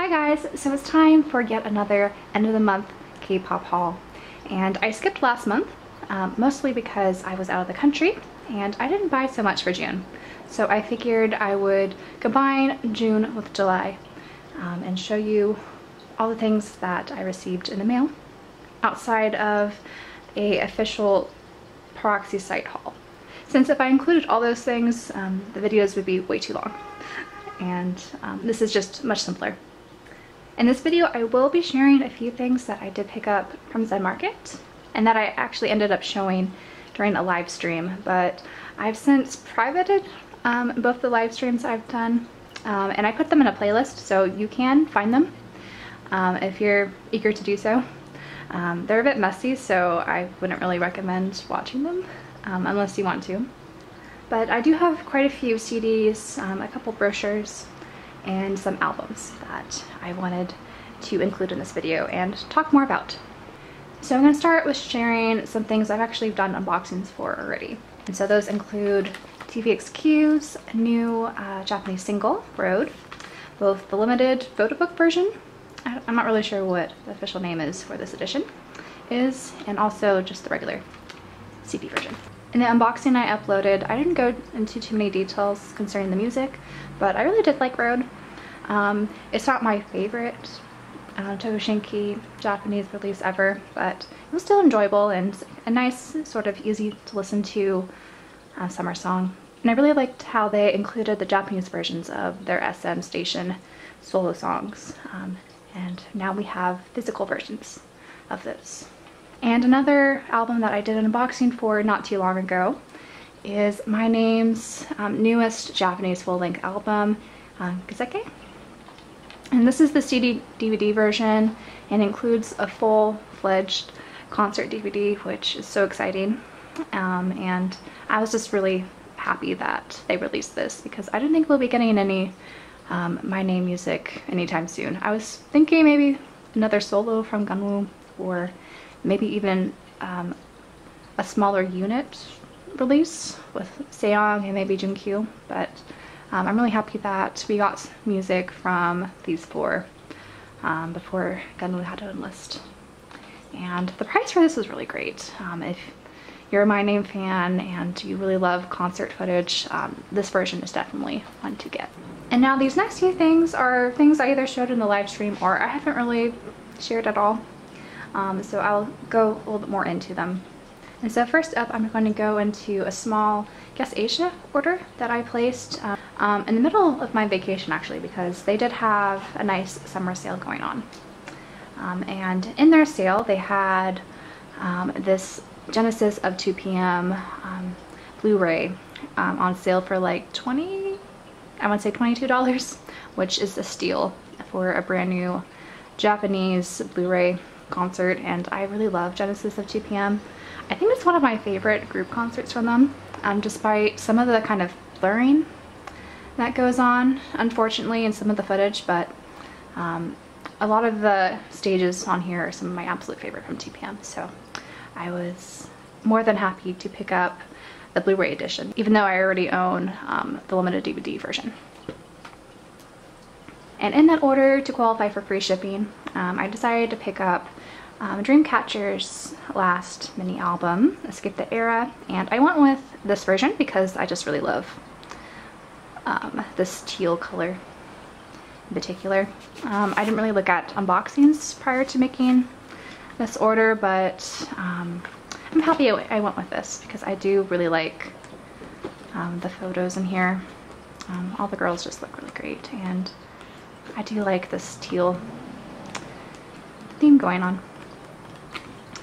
Hi guys, so it's time for yet another end of the month K-pop haul. And I skipped last month, mostly because I was out of the country and I didn't buy so much for June. So I figured I would combine June with July and show you all the things that I received in the mail outside of a official proxy site haul. Since if I included all those things, the videos would be way too long. And this is just much simpler. In this video, I will be sharing a few things that I did pick up from Zen Market and that I actually ended up showing during a live stream, but I've since privated both the live streams I've done and I put them in a playlist so you can find them if you're eager to do so. They're a bit messy, so I wouldn't really recommend watching them unless you want to. But I do have quite a few CDs, a couple brochures, and some albums that I wanted to include in this video and talk more about. So I'm going to start with sharing some things I've actually done unboxings for already. And so those include TVXQ's new Japanese single, Road, both the limited Photobook version, I'm not really sure what the official name is for this edition, and also just the regular CD version. In the unboxing I uploaded, I didn't go into too many details concerning the music, but I really did like Road. It's not my favorite Togoshinki Japanese release ever, but it was still enjoyable and a nice, sort of easy to listen to summer song. And I really liked how they included the Japanese versions of their SM station solo songs. And now we have physical versions of those. And another album that I did an unboxing for not too long ago is My Name's newest Japanese full-length album, Gizeke. And this is the CD DVD version and includes a full-fledged concert DVD, which is so exciting. And I was just really happy that they released this because I didn't think we'll be getting any My Name music anytime soon. I was thinking maybe another solo from Junho, or maybe even a smaller unit release with Seong and maybe Junho, but I'm really happy that we got music from these four before Junho had to enlist. And the price for this was really great. If you're a My Name fan and you really love concert footage, this version is definitely one to get. And now these next few things are things I either showed in the live stream or I haven't really shared at all. So I'll go a little bit more into them. And so first up, I'm going to go into a small Guess Asia order that I placed in the middle of my vacation actually, because they did have a nice summer sale going on. And in their sale, they had this Genesis of 2 p.m. Blu-ray on sale for like $22, which is a steal for a brand new Japanese Blu-ray concert. And I really love Genesis of 2 p.m. I think it's one of my favorite group concerts from them, despite some of the kind of blurring that goes on, unfortunately, in some of the footage, but a lot of the stages on here are some of my absolute favorite from 2 p.m. So I was more than happy to pick up the Blu-ray edition, even though I already own the limited DVD version. And in that order, to qualify for free shipping, I decided to pick up Dreamcatchers' last mini album, Escape the Era, and I went with this version because I just really love this teal color in particular. I didn't really look at unboxings prior to making this order, but I'm happy I went with this because I do really like the photos in here. All the girls just look really great, and I do like this teal theme going on.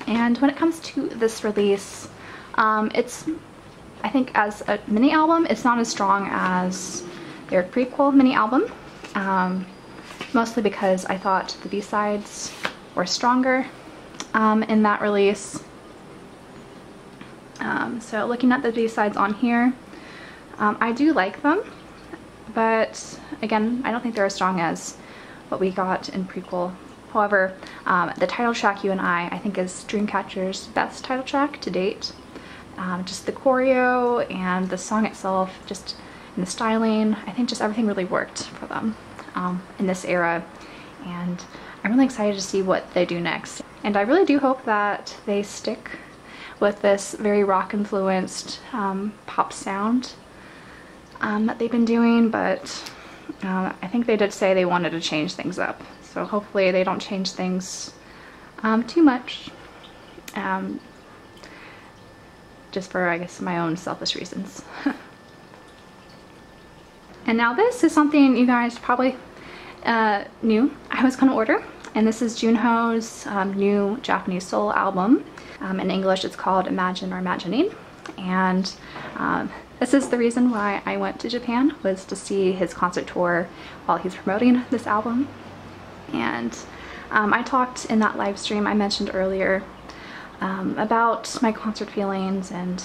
And when it comes to this release, it's, I think as a mini album, it's not as strong as their prequel mini album, mostly because I thought the B-sides were stronger in that release. So looking at the B-sides on here, I do like them, but again, I don't think they're as strong as what we got in prequel. However, the title track, You and I think is Dreamcatchers' best title track to date. Just the choreo and the song itself, just in the styling, I think just everything really worked for them in this era. and I'm really excited to see what they do next. And I really do hope that they stick with this very rock influenced pop sound that they've been doing, but I think they did say they wanted to change things up, so hopefully they don't change things too much, just for, I guess, my own selfish reasons. And now this is something you guys probably knew I was gonna order, and this is Junho's new Japanese soul album. In English it's called Imagine or Imagining, and this is the reason why I went to Japan, was to see his concert tour while he's promoting this album. And I talked in that live stream I mentioned earlier about my concert feelings, and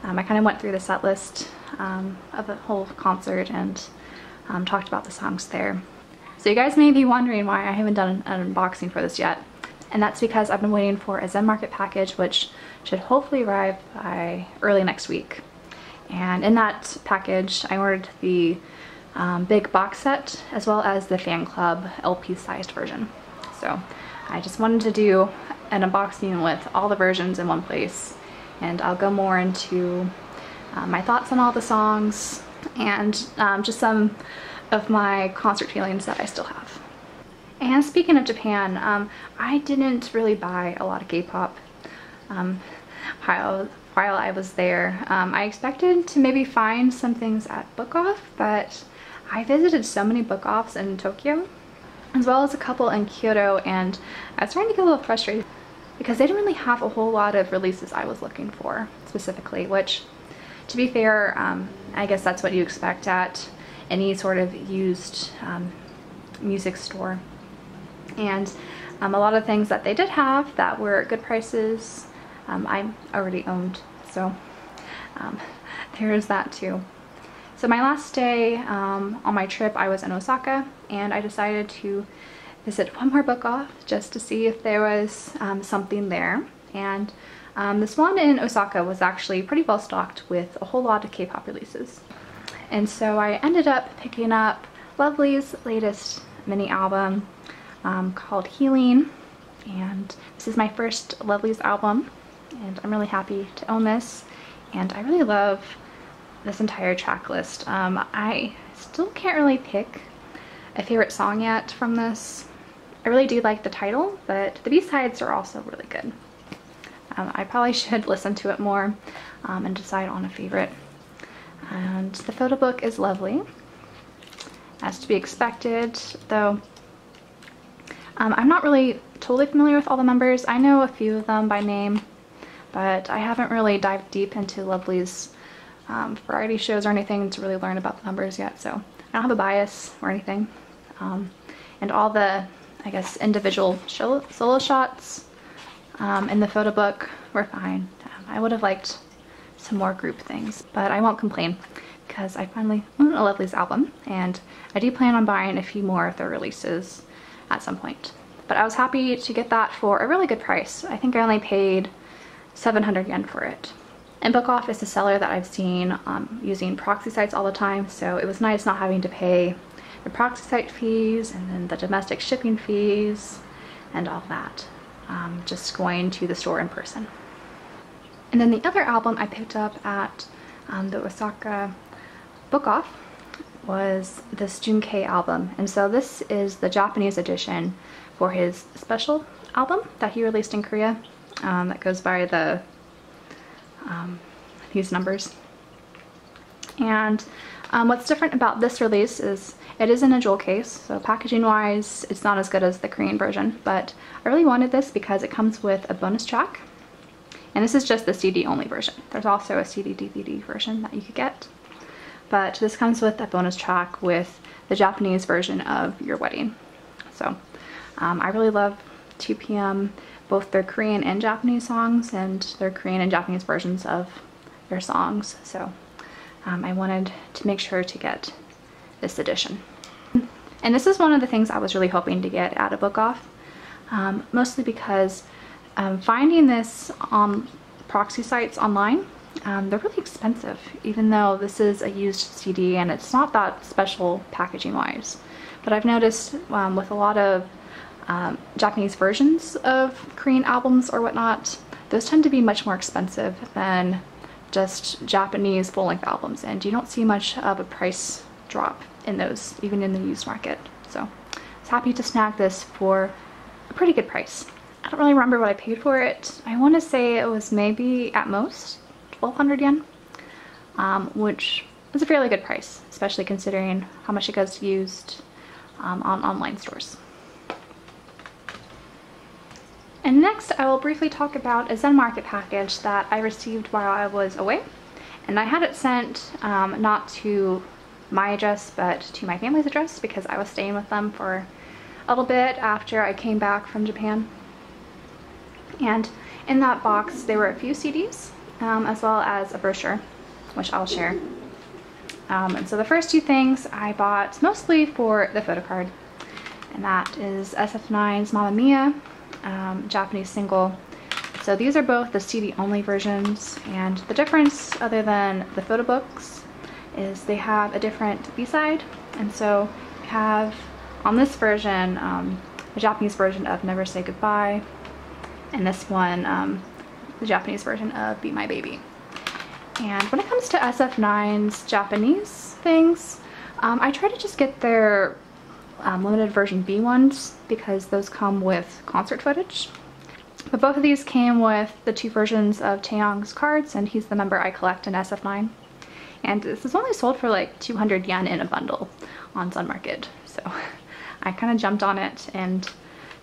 I kind of went through the set list of the whole concert and talked about the songs there. So you guys may be wondering why I haven't done an unboxing for this yet, and that's because I've been waiting for a Zen Market package, which should hopefully arrive by early next week. And in that package I ordered the big box set as well as the fan club LP sized version. So I just wanted to do an unboxing with all the versions in one place, and I'll go more into my thoughts on all the songs and just some of my concert feelings that I still have. And speaking of Japan, I didn't really buy a lot of K-pop while I was there. I expected to maybe find some things at Book Off, but I visited so many Book Offs in Tokyo, as well as a couple in Kyoto, and I was starting to get a little frustrated because they didn't really have a whole lot of releases I was looking for specifically, which, to be fair, I guess that's what you expect at any sort of used music store. And a lot of things that they did have that were at good prices I already owned, so there is that too. So my last day on my trip, I was in Osaka, and I decided to visit one more Book Off just to see if there was something there. And this one in Osaka was actually pretty well stocked with a whole lot of K-pop releases. And so I ended up picking up Lovelyz's latest mini album called Healing, and this is my first Lovelyz album, and I'm really happy to own this, and I really love this entire track list. I still can't really pick a favorite song yet from this. I really do like the title, but the B-sides are also really good. I probably should listen to it more and decide on a favorite. And the photo book is lovely, as to be expected, though I'm not really totally familiar with all the members. I know a few of them by name, but I haven't really dived deep into Lovelyz variety shows or anything to really learn about the members yet, so I don't have a bias or anything. And all the, I guess, individual solo shots in the photo book were fine. I would have liked some more group things, but I won't complain because I finally own a Lovelyz album, and I do plan on buying a few more of their releases at some point. But I was happy to get that for a really good price. I think I only paid 700 yen for it. And Book Off is a seller that I've seen using proxy sites all the time, so it was nice not having to pay the proxy site fees and then the domestic shipping fees and all that, just going to the store in person. And then the other album I picked up at the Osaka Book Off was this Junho album, and so this is the Japanese edition for his special album that he released in Korea, that goes by the these numbers. And what's different about this release is it is in a jewel case, so packaging wise it's not as good as the Korean version, but I really wanted this because it comes with a bonus track, and this is just the CD only version. There's also a CD DVD version that you could get, but this comes with a bonus track with the Japanese version of Your Wedding. So I really love 2PM, both their Korean and Japanese songs and their Korean and Japanese versions of their songs, so I wanted to make sure to get this edition. And this is one of the things I was really hoping to get at a Book Off, mostly because finding this on proxy sites online, they're really expensive, even though this is a used CD and it's not that special packaging wise. But I've noticed with a lot of Japanese versions of Korean albums or whatnot, those tend to be much more expensive than just Japanese full-length albums, and you don't see much of a price drop in those, even in the used market. So I was happy to snag this for a pretty good price. I don't really remember what I paid for it. I want to say it was maybe at most 1,200 yen, which is a fairly good price, especially considering how much it gets used on online stores. And next I will briefly talk about a Zen Market package that I received while I was away. And I had it sent not to my address but to my family's address because I was staying with them for a little bit after I came back from Japan. And in that box there were a few CDs as well as a brochure, which I'll share. And so the first two things I bought mostly for the photo card, and that is SF9's Mamma Mia Japanese single. So these are both the CD only versions, and the difference other than the photo books is they have a different B-side. And so we have on this version the Japanese version of Never Say Goodbye, and this one the Japanese version of Be My Baby. And when it comes to SF9's Japanese things, I try to just get their limited version B ones because those come with concert footage. But both of these came with the two versions of Taeyong's cards, and he's the member I collect in SF9. And this is only sold for like 200 yen in a bundle on Zen Market. So I kind of jumped on it and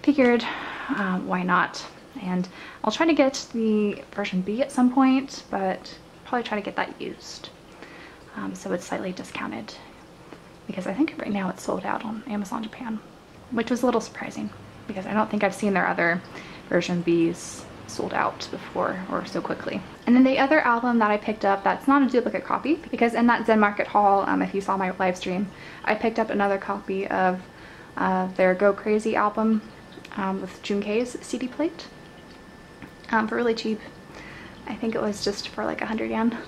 figured why not. And I'll try to get the version B at some point, but probably try to get that used. So it's slightly discounted, because I think right now it's sold out on Amazon Japan, which was a little surprising because I don't think I've seen their other version Bs sold out before or so quickly. And then the other album that I picked up that's not a duplicate copy, because in that Zen Market haul, if you saw my live stream, I picked up another copy of their Go Crazy album with Junho's CD plate for really cheap. I think it was just for like 100 yen.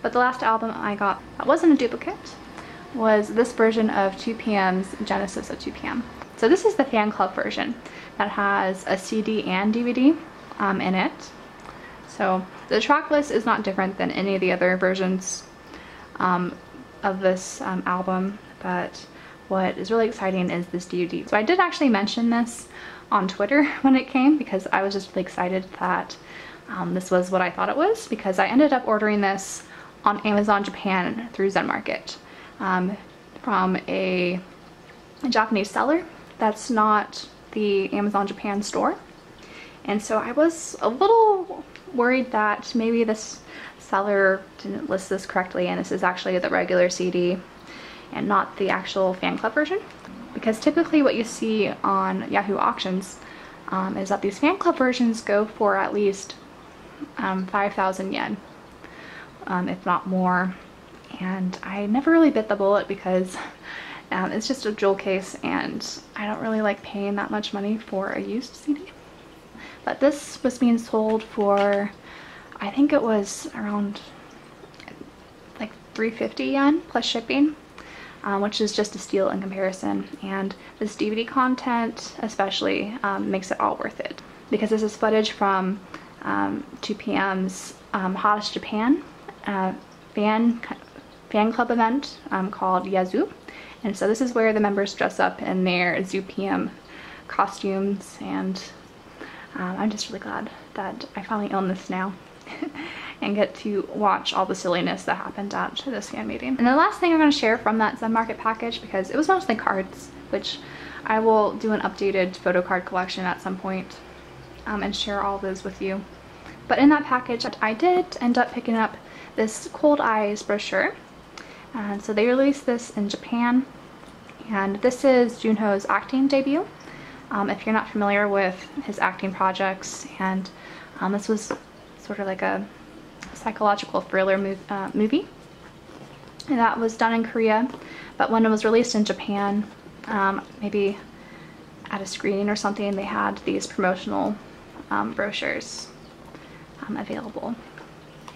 But the last album I got that wasn't a duplicate was this version of 2PM's Genesis of 2PM. So this is the fan club version that has a CD and DVD in it. So the track list is not different than any of the other versions of this album, but what is really exciting is this DVD. So I did actually mention this on Twitter when it came because I was just really excited that this was what I thought it was, because I ended up ordering this on Amazon Japan through Zen Market from a Japanese seller that's not the Amazon Japan store. And so I was a little worried that maybe this seller didn't list this correctly and this is actually the regular CD and not the actual fan club version. Because typically what you see on Yahoo auctions is that these fan club versions go for at least 5,000 yen, if not more. And I never really bit the bullet because it's just a jewel case and I don't really like paying that much money for a used CD. But this was being sold for, I think it was around like 350 yen plus shipping, which is just a steal in comparison. And this DVD content especially makes it all worth it, because this is footage from 2PM's Hottest Japan fan club event called Yazoo. And so this is where the members dress up in their Zoo PM costumes, and I'm just really glad that I finally own this now and get to watch all the silliness that happened at this fan meeting. And the last thing I'm going to share from that Zen Market package, because it was mostly cards, which I will do an updated photo card collection at some point and share all those with you. But in that package I did end up picking up this Cold Eyes brochure. And so they released this in Japan, and this is Junho's acting debut. If you're not familiar with his acting projects, and this was sort of like a psychological thriller movie, and that was done in Korea, but when it was released in Japan, maybe at a screening or something, they had these promotional brochures available.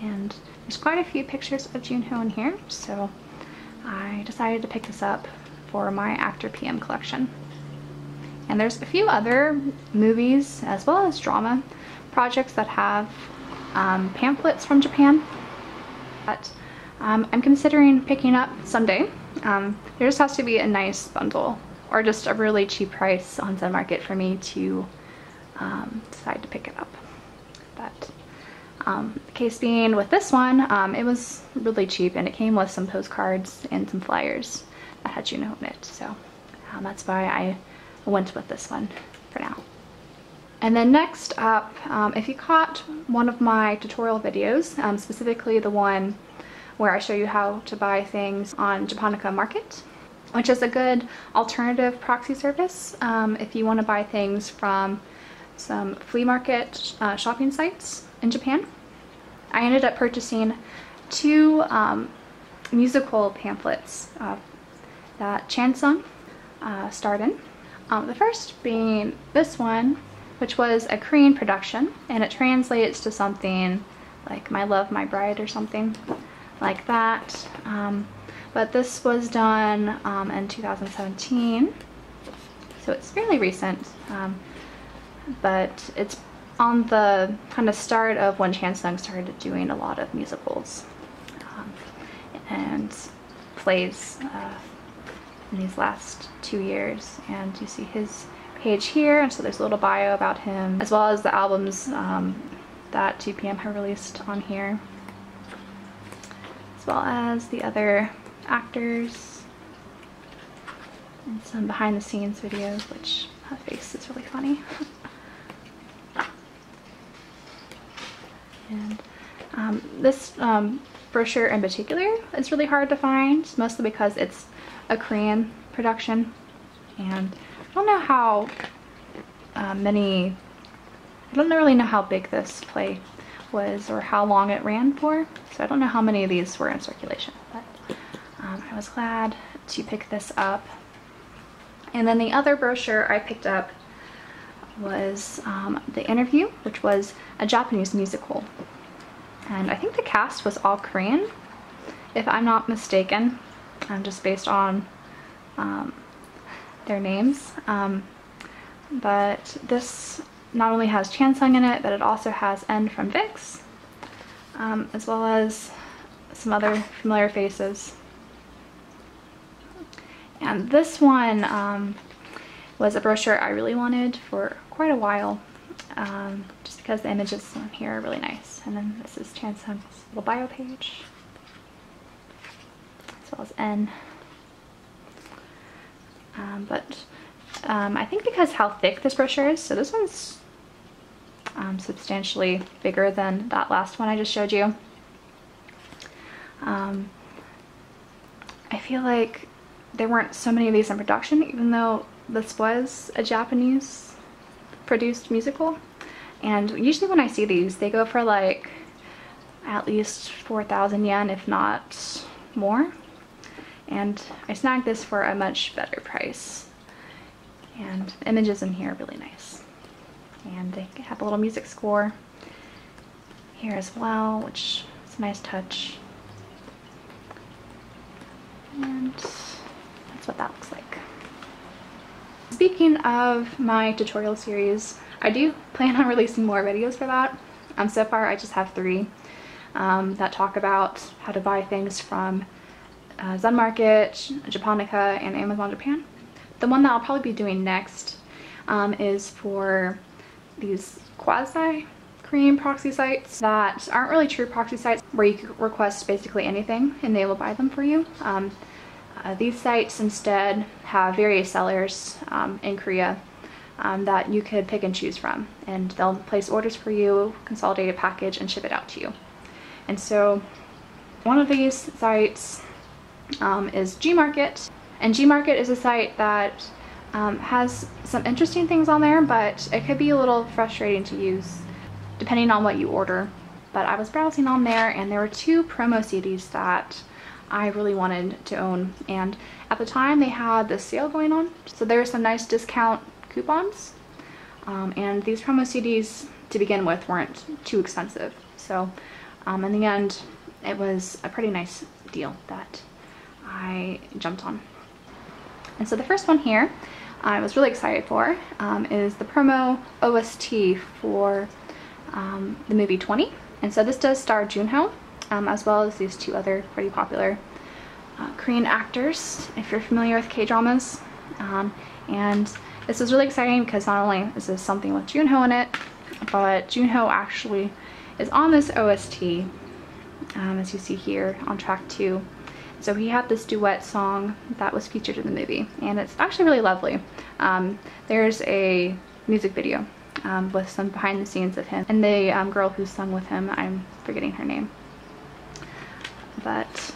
And there's quite a few pictures of Junho in here, so I decided to pick this up for my Actor PM collection. And there's a few other movies as well as drama projects that have pamphlets from Japan that I'm considering picking up someday. There just has to be a nice bundle or just a really cheap price on Zen Market for me to decide to pick it up. But the case being with this one, it was really cheap and it came with some postcards and some flyers that had Junho in it. So that's why I went with this one for now. And then next up, if you caught one of my tutorial videos, specifically the one where I show you how to buy things on Japonica Market, which is a good alternative proxy service if you want to buy things from some flea market shopping sites in Japan. I ended up purchasing two musical pamphlets that Chansung starred in. The first being this one, which was a Korean production, and it translates to something like My Love, My Bride or something like that. But this was done in 2017, so it's fairly recent, but it's on the kind of start of when Chansung started doing a lot of musicals and plays in these last 2 years. And you see his page here, and so there's a little bio about him, as well as the albums that 2PM have released on here, as well as the other actors and some behind the scenes videos, which her face is really funny. And this brochure in particular is really hard to find, mostly because it's a Korean production, and I don't know how I don't really know how big this play was or how long it ran for, so I don't know how many of these were in circulation, but I was glad to pick this up. And then the other brochure I picked up was The Interview, which was a Japanese musical. And I think the cast was all Korean, if I'm not mistaken, just based on their names. But this not only has Chansung in it, but it also has N from VIX, as well as some other familiar faces. And this one was a brochure I really wanted for quite a while, just because the images on here are really nice. And then this is Chansung's little bio page, as well as N. I think because how thick this brochure is, so this one's substantially bigger than that last one I just showed you. I feel like there weren't so many of these in production, even though this was a Japanese produced musical. And usually when I see these, they go for like at least 4,000 yen, if not more. And I snagged this for a much better price. And the images in here are really nice. And they have a little music score here as well, which is a nice touch. And that's what that looks like. Speaking of my tutorial series, I do plan on releasing more videos for that. So far I just have 3 that talk about how to buy things from Zen Market, Japonica, and Amazon Japan. The one that I'll probably be doing next is for these quasi-Korean proxy sites that aren't really true proxy sites, where you can request basically anything and they will buy them for you. These sites instead have various sellers in Korea that you could pick and choose from, and they'll place orders for you, consolidate a package, and ship it out to you. And so one of these sites is Gmarket, and Gmarket is a site that has some interesting things on there, but it could be a little frustrating to use depending on what you order. But I was browsing on there, and there were 2 promo CDs that I really wanted to own, and at the time they had this sale going on, so there were some nice discount coupons, and these promo CDs to begin with weren't too expensive, so in the end it was a pretty nice deal that I jumped on. And so the first one here I was really excited for is the promo OST for the movie 20. And so this does star Junho, as well as these two other pretty popular Korean actors, if you're familiar with K-dramas. And this was really exciting because not only is this something with Junho in it, but Junho actually is on this OST, as you see here on track 2. So he had this duet song that was featured in the movie, and it's actually really lovely. There's a music video with some behind the scenes of him and the girl who sung with him. I'm forgetting her name. But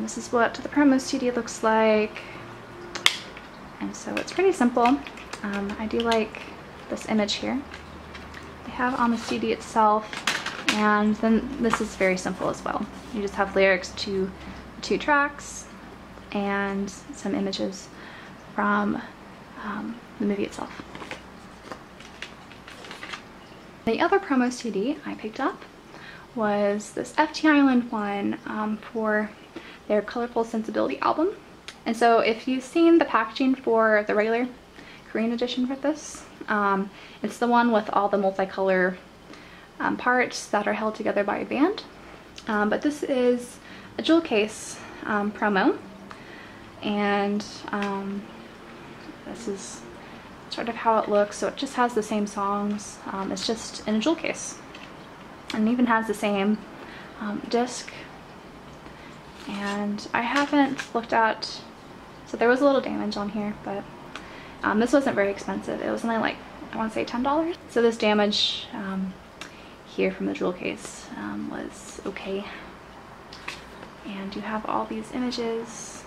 this is what the promo CD looks like. And so it's pretty simple. I do like this image here they have on the CD itself, and then this is very simple as well. You just have lyrics to 2 tracks and some images from the movie itself. The other promo CD I picked up was this FT Island one for their Colorful Sensibility album. And so if you've seen the packaging for the regular Korean edition for this, it's the one with all the multicolor parts that are held together by a band. But this is a jewel case promo, and this is sort of how it looks. So it just has the same songs. It's just in a jewel case, and it even has the same disc. And I haven't looked at, so there was a little damage on here, but this wasn't very expensive. It was only like, I want to say $10. So this damage here from the jewel case was okay. And you have all these images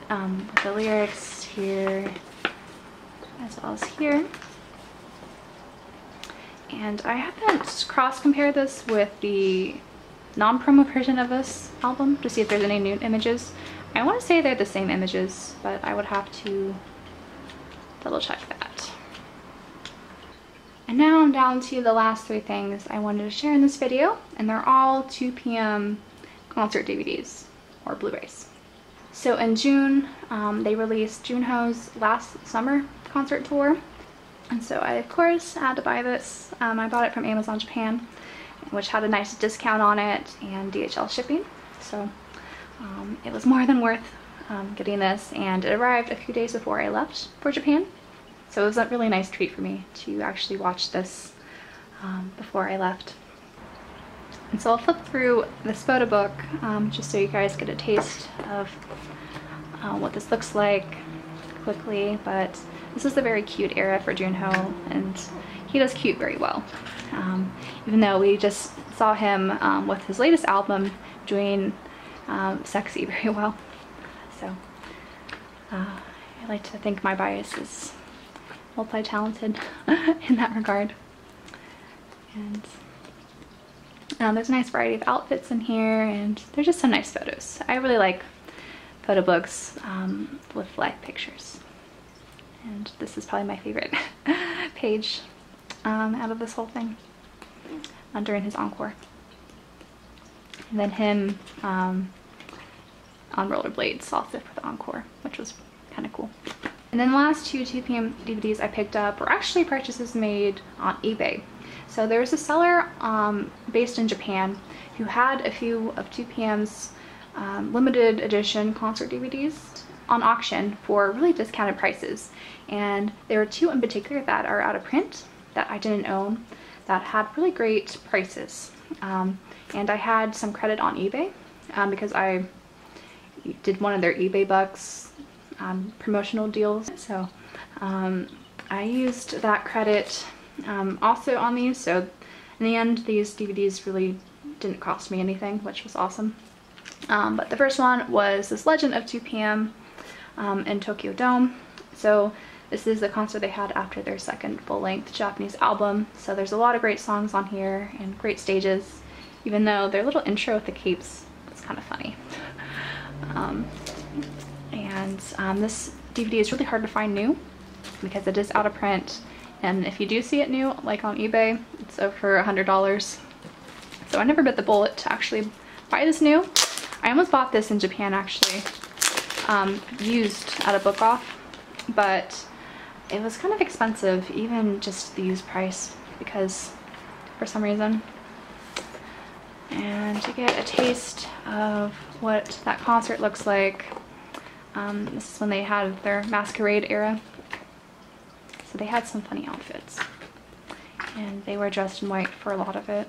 with the lyrics here as well as here. And I haven't cross-compared this with the non-promo version of this album to see if there's any new images. I want to say they're the same images, but I would have to double check that. And now I'm down to the last 3 things I wanted to share in this video, and they're all 2 p.m. concert DVDs or Blu-rays. So in June, they released Junho's last summer concert tour, and so I of course had to buy this. I bought it from Amazon Japan, which had a nice discount on it and DHL shipping, so it was more than worth getting this, and it arrived a few days before I left for Japan. So it was a really nice treat for me to actually watch this before I left. And so I'll flip through this photo book just so you guys get a taste of what this looks like quickly. But this is a very cute era for Junho, and he does cute very well. Even though we just saw him with his latest album doing sexy very well. So I like to think my bias is multi-talented in that regard. And there's a nice variety of outfits in here, and there's just some nice photos. I really like photo books with live pictures, and this is probably my favorite page out of this whole thing during his encore. And then him on rollerblades also for the encore, which was kind of cool. And then the last 2 p.m. DVDs I picked up were actually purchases made on eBay. So there was a seller based in Japan who had a few of 2 p.m.'s limited edition concert DVDs on auction for really discounted prices. And there were 2 in particular that are out of print that I didn't own that had really great prices. And I had some credit on eBay because I did one of their eBay bucks promotional deals. So I used that credit also on these. So in the end, these DVDs really didn't cost me anything, which was awesome. But the first one was this Legend of 2 p.m. In Tokyo Dome. So this is the concert they had after their second full-length Japanese album. So there's a lot of great songs on here and great stages, even though their little intro with the capes was kind of funny. This DVD is really hard to find new because it is out of print, and if you do see it new, like on eBay, it's over $100. So I never bit the bullet to actually buy this new. I almost bought this in Japan actually, used at a book off, but it was kind of expensive, even just the used price, because for some reason. And to get a taste of what that concert looks like, this is when they had their masquerade era. So they had some funny outfits, and they were dressed in white for a lot of it.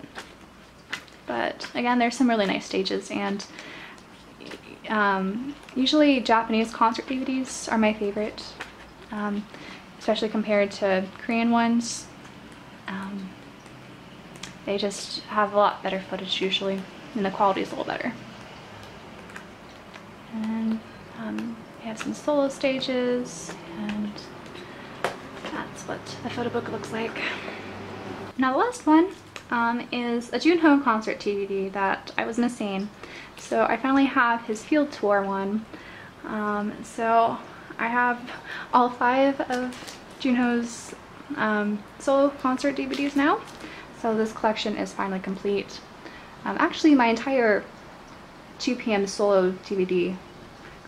But again, there's some really nice stages, and usually Japanese concert DVDs are my favorite, especially compared to Korean ones. They just have a lot better footage usually, and the quality is a little better. And they have some solo stages, and that's what the photo book looks like. Now the last one is a Junho concert DVD that I was missing. So I finally have his field tour one. So I have all 5 of Junho's solo concert DVDs now. So this collection is finally complete. Actually, my entire 2 PM solo DVD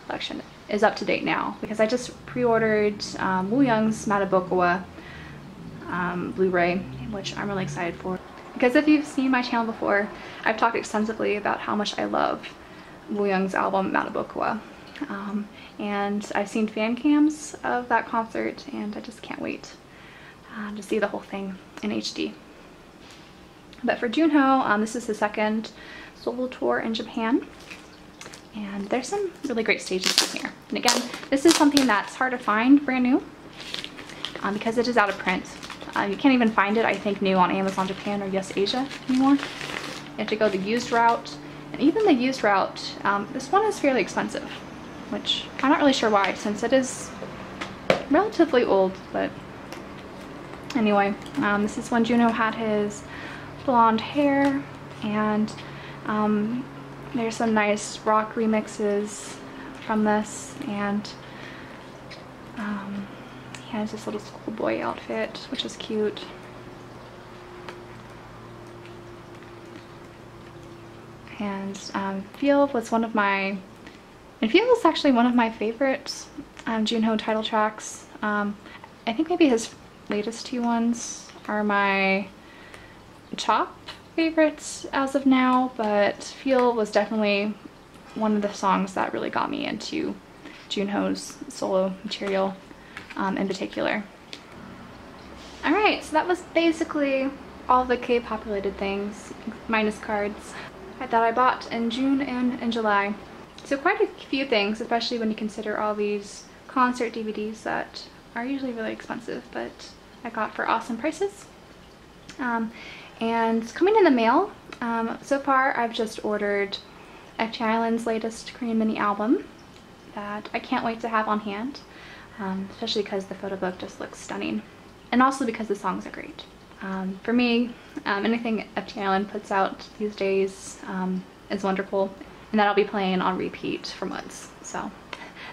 collection is up to date now, because I just pre-ordered Wooyoung's Matabokawa Blu-ray, which I'm really excited for. Because if you've seen my channel before, I've talked extensively about how much I love Wooyoung's album Matabokawa. And I've seen fan cams of that concert, and I just can't wait to see the whole thing in HD. But for Junho, this is his 2nd solo tour in Japan. And there's some really great stages in here. And again, this is something that's hard to find brand new, because it is out of print. You can't even find it, I think, new on Amazon Japan or Yes Asia anymore. You have to go the used route. And even the used route, this one is fairly expensive, which I'm not really sure why, since it is relatively old. But anyway, this is when Junho had his blonde hair, and there's some nice rock remixes from this, and he has this little schoolboy outfit, which is cute. And Feel was one of my, and Feel is actually one of my favorite Junho title tracks. I think maybe his latest 2 ones are my top favorites as of now, but Feel was definitely one of the songs that really got me into Junho's solo material in particular. Alright, so that was basically all the K-pop related things, minus cards, that I bought in June and in July. So quite a few things, especially when you consider all these concert DVDs that are usually really expensive, but I got for awesome prices. And coming in the mail, so far I've just ordered FT Island's latest Korean mini album that I can't wait to have on hand, especially because the photo book just looks stunning, and also because the songs are great. For me, anything FT Island puts out these days is wonderful, and that I'll be playing on repeat for months, so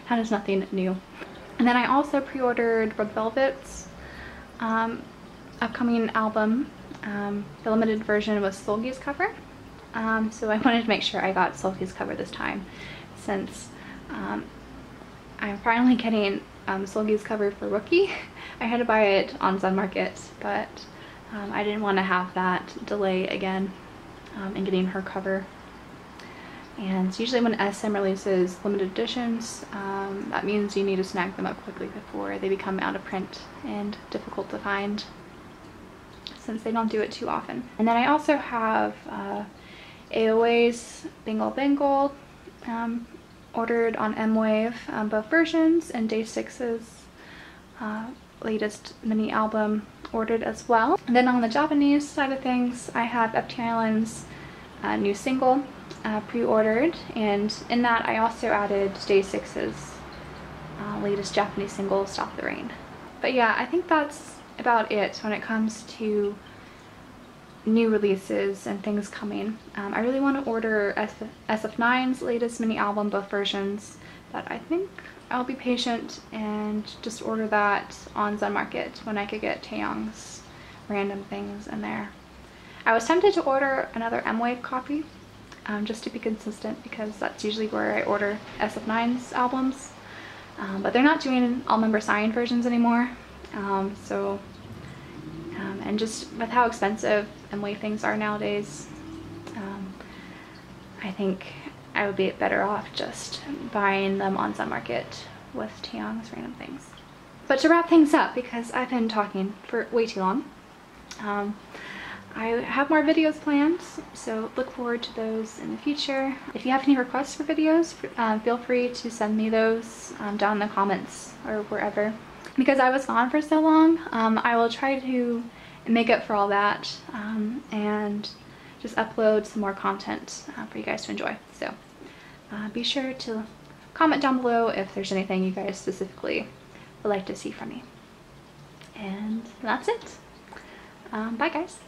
that is nothing new. And then I also pre-ordered Red Velvet's upcoming album. The limited version was Seulgi's cover, so I wanted to make sure I got Seulgi's cover this time, since I'm finally getting Seulgi's cover for Rookie. I had to buy it on Sun Market, but I didn't want to have that delay again in getting her cover. And usually when SM releases limited editions, that means you need to snag them up quickly before they become out of print and difficult to find, since they don't do it too often. And then I also have AOA's Bingle Bangle ordered on M-Wave, both versions, and Day 6's latest mini album ordered as well. And then on the Japanese side of things, I have FT Island's new single pre-ordered, and in that I also added Day 6's latest Japanese single, Stop the Rain. But yeah, I think that's about it when it comes to new releases and things coming. I really want to order SF9's latest mini album, both versions, but I think I'll be patient and just order that on Sun Market when I could get Taeyong's random things in there. I was tempted to order another M-Wave copy, just to be consistent, because that's usually where I order SF9's albums. But they're not doing all member signed versions anymore. And just with how expensive and way things are nowadays, I think I would be better off just buying them on Sun Market with Taeyong's Random Things. But to wrap things up, because I've been talking for way too long, I have more videos planned, so look forward to those in the future. If you have any requests for videos, feel free to send me those down in the comments or wherever. Because I was gone for so long, I will try to make up for all that and just upload some more content for you guys to enjoy. So be sure to comment down below if there's anything you guys specifically would like to see from me. And that's it. Bye guys.